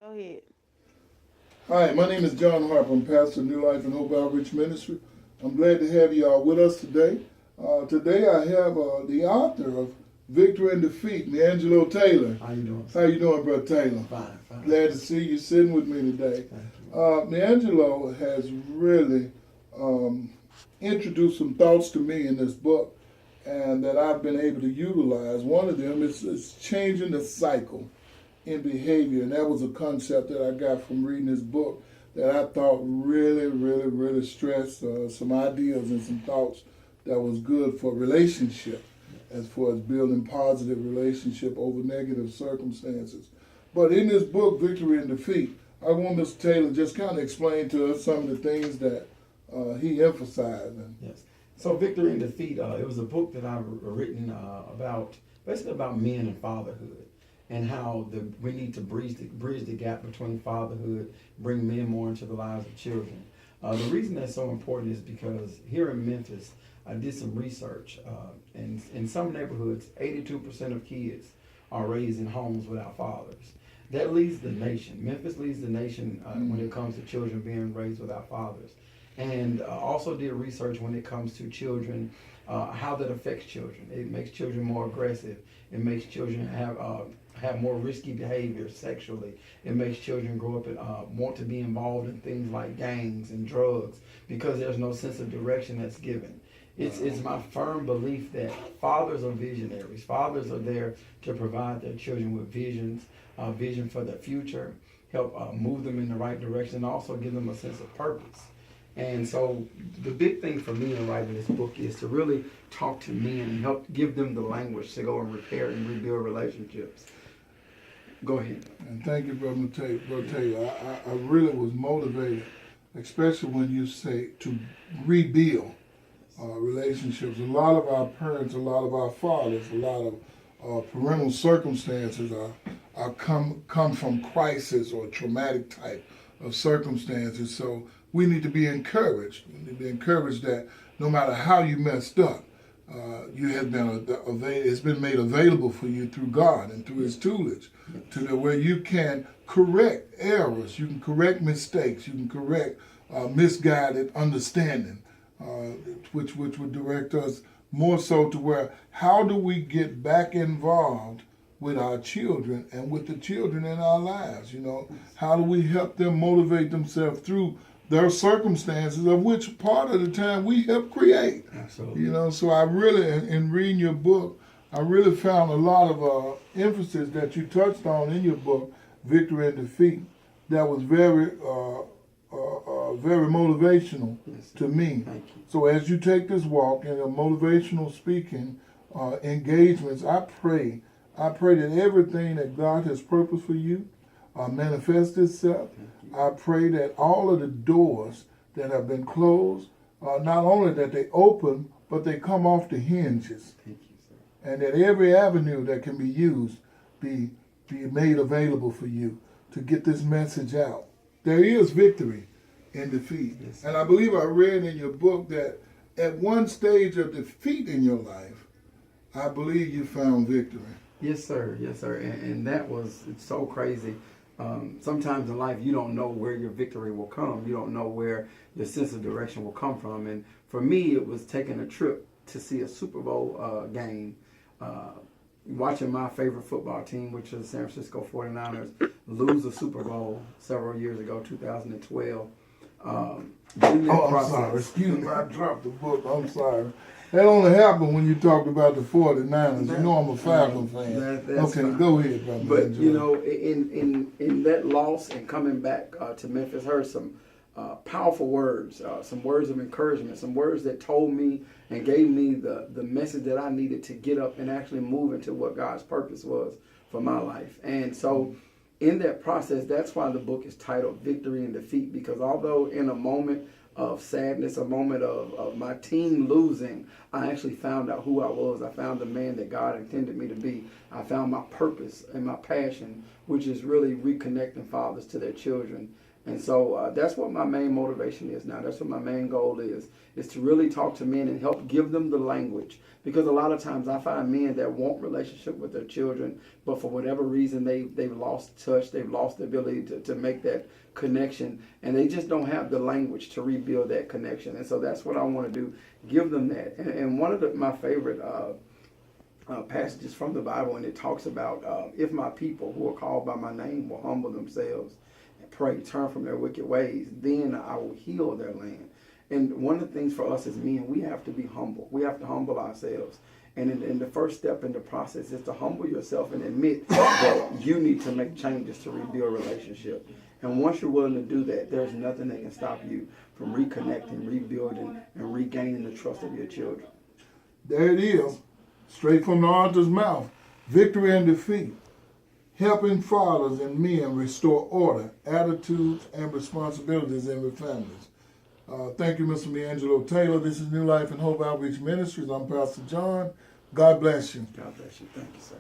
Go ahead. Hi, my name is John Harper. I'm pastor of New Life and Hope Outreach Ministry. I'm glad to have you all with us today. Today I have the author of Victory and Defeat, Meiangelo Taylor. How you doing? How you doing, Brother Taylor? Fine. Glad to see you sitting with me today. Thank you. Meiangelo has really introduced some thoughts to me in this book and that I've been able to utilize. One of them is changing the cycle in behavior, and that was a concept that I got from reading this book that I thought really stressed some ideas and some thoughts that was good for relationship, as far as building positive relationship over negative circumstances. But in this book, Victory and Defeat, I want Mr. Taylor just kind of explain to us some of the things that he emphasized. Yes. So Victory and Defeat, it was a book that I've written basically about men and fatherhood, and how we need to bridge the gap between fatherhood, bring men more into the lives of children. The reason that's so important is because here in Memphis, I did some research, and in some neighborhoods, 82% of kids are raised in homes without fathers. That leads the nation. Memphis leads the nation when it comes to children being raised without fathers. And also did research when it comes to children, how that affects children. It makes children more aggressive. It makes children have more risky behavior sexually. It makes children grow up and want to be involved in things like gangs and drugs because there's no sense of direction that's given. It's my firm belief that fathers are visionaries. Fathers are there to provide their children with visions, vision for their future, help move them in the right direction, and also give them a sense of purpose. And so the big thing for me in writing this book is to really talk to men and help give them the language to go and repair and rebuild relationships. Go ahead. And thank you, Brother Taylor. I really was motivated, especially when you say to rebuild relationships. A lot of our parents, a lot of our fathers, a lot of parental circumstances are come from crisis or traumatic type of circumstances. So we need to be encouraged. We need to be encouraged that no matter how you messed up, you have been it's been made available for you through God and through His tutelage, to the where you can correct errors, you can correct mistakes, you can correct misguided understanding, which would direct us more so to where how do we get back involved with our children and with the children in our lives? You know, how do we help them motivate themselves through their circumstances, of which part of the time we help create. Absolutely. You know, so I really, in reading your book, I really found a lot of emphasis that you touched on in your book, Victory and Defeat, that was very motivational to me. Thank you. So as you take this walk in a motivational speaking engagements, I pray that everything that God has purposed for you manifest itself. I pray that all of the doors that have been closed, not only that they open, but they come off the hinges. Thank you, sir. And that every avenue that can be used be made available for you to get this message out. There is victory in defeat. Yes, and I believe I read in your book that at one stage of defeat in your life, I believe you found victory. Yes, sir. And that it's so crazy. Sometimes in life you don't know where your victory will come. You don't know where your sense of direction will come from. And for me, it was taking a trip to see a Super Bowl game, watching my favorite football team, which is the San Francisco 49ers, lose the Super Bowl several years ago, 2012. I'm sorry. Excuse me, I dropped the book. I'm sorry. That only happened when you talked about the 49ers. You know I'm a Falcon fan. Okay, fine. Go ahead, brother. But you know, in that loss and coming back to Memphis, heard some powerful words, some words of encouragement, some words that told me and gave me the message that I needed to get up and actually move into what God's purpose was for my life. And so in that process, that's why the book is titled Victory and Defeat, because although in a moment of sadness, a moment of my team losing, I actually found out who I was. I found the man that God intended me to be. I found my purpose and my passion, which is really reconnecting fathers to their children And so that's what my main motivation is now. That's what my main goal is to really talk to men and help give them the language. Because a lot of times I find men that want relationship with their children, but for whatever reason they've lost touch, they've lost the ability to make that connection, and they just don't have the language to rebuild that connection. And so that's what I want to do, give them that. And one of my favorite passages from the Bible, and it talks about if my people who are called by my name will humble themselves and pray, turn from their wicked ways, then I will heal their land. And one of the things for us as men, we have to be humble. We have to humble ourselves. And in the first step in the process is to humble yourself and admit that you need to make changes to rebuild a relationship. And once you're willing to do that, there's nothing that can stop you from reconnecting, rebuilding, and regaining the trust of your children. There it is, straight from the author's mouth. Victory and defeat. Helping fathers and men restore order, attitudes, and responsibilities in their families. Thank you, Mr. Meiangelo Taylor. This is New Life and Hope Outreach Ministries. I'm Pastor John. God bless you. God bless you. Thank you, sir.